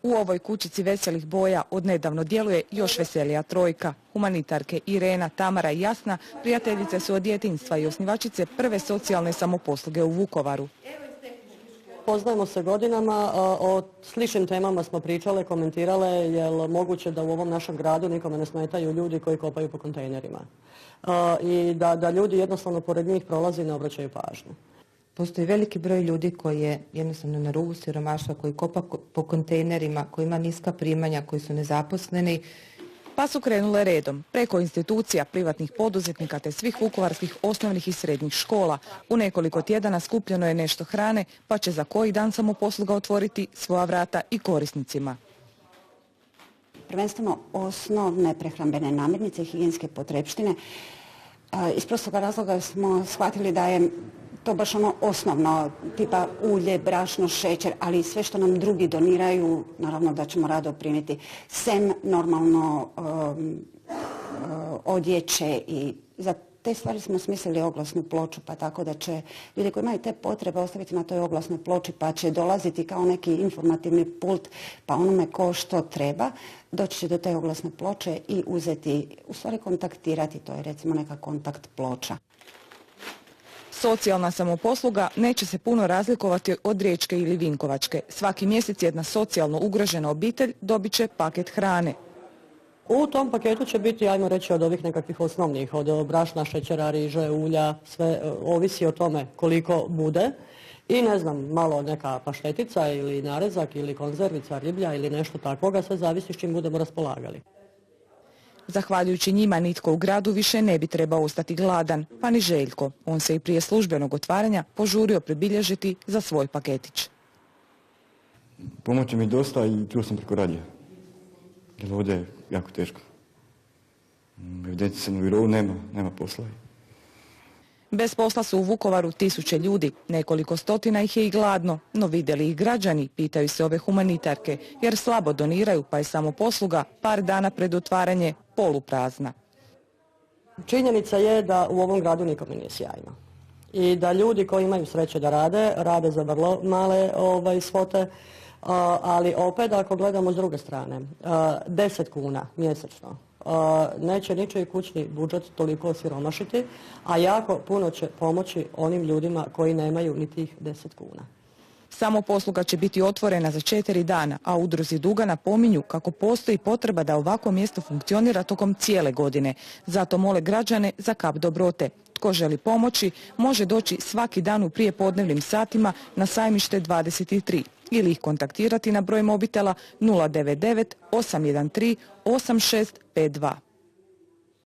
U ovoj kućici veselih boja odnedavno djeluje još veselija trojka. Humanitarke Irena, Tamara i Jasna prijateljice su od djetinjstva i osnivačice prve socijalne samoposluge u Vukovaru. Poznajemo se godinama, o sličnim temama smo pričale, komentirale, je li moguće da u ovom našem gradu nikome ne smetaju ljudi koji kopaju po kontejnerima. I da ljudi jednostavno pored njih prolazi i ne obraćaju pažnju. Postoji veliki broj ljudi koji je jednostavno na rubu siromaštva, koji kopa po kontejnerima, koji ima niska primanja, koji su nezaposleni. Pa su krenule redom, preko institucija, privatnih poduzetnika te svih vukovarskih osnovnih i srednjih škola. U nekoliko tjedana skupljeno je nešto hrane, pa će za koji dan samoposluga otvoriti svoja vrata i korisnicima. Prvenstveno osnovne prehrambene namirnice i higijenske potrepštine. Iz prostoga razloga smo shvatili da je to baš ono osnovno, tipa ulje, brašno, šećer, ali i sve što nam drugi doniraju, naravno da ćemo rado primiti. Sem normalno odjeće i za te stvari smo smislili oglasnu ploču, pa tako da će ljudi koji imaju te potrebe ostaviti na toj oglasnoj ploči, pa će dolaziti kao neki informativni pult, pa onome ko što treba, doći će do te oglasne ploče i uzeti, u stvari kontaktirati, to je recimo neka kontakt ploča. Socijalna samoposluga neće se puno razlikovati od Riječke ili Vinkovačke. Svaki mjesec jedna socijalno ugrožena obitelj dobit će paket hrane. U tom paketu će biti, ajmo reći, od ovih nekakvih osnovnih, od brašna, šećera, riže, ulja, sve ovisi o tome koliko bude. I ne znam, malo neka paštetica ili narezak ili konzervica, riblja ili nešto takvoga, sve zavisi s čim budemo raspolagali. Zahvaljujući njima nitko u gradu više ne bi trebao ostati gladan, pa ni Željko. On se i prije službenog otvaranja požurio pribilježiti za svoj paketić. Pomoći mi dosta i čuo sam preko radija. Jer ovdje je jako teško. Evidencija sam u Virovu, nema posla. Bez posla su u Vukovaru tisuće ljudi, nekoliko stotina ih je i gladno, no vide li ih građani, pitaju se ove humanitarke, jer slabo doniraju pa je samoposluga par dana pred otvaranje poluprazna. Činjenica je da u ovom gradu nikome nije sjajno. I da ljudi koji imaju sreće da rade za vrlo male svote, ali opet ako gledamo s druge strane, 10 kuna mjesečno neće ničiji kućni budžet toliko osiromašiti, a jako puno će pomoći onim ljudima koji nemaju ni tih 10 kuna. Samoposluga će biti otvorena za 4 dana, a u udruzi Duga napominju kako postoji potreba da ovako mjesto funkcionira tokom cijele godine. Zato mole građane za kap dobrote. Tko želi pomoći, može doći svaki dan u prijepodnevnim satima na Sajmište 23 ili ih kontaktirati na broj mobitela 099 813 8652.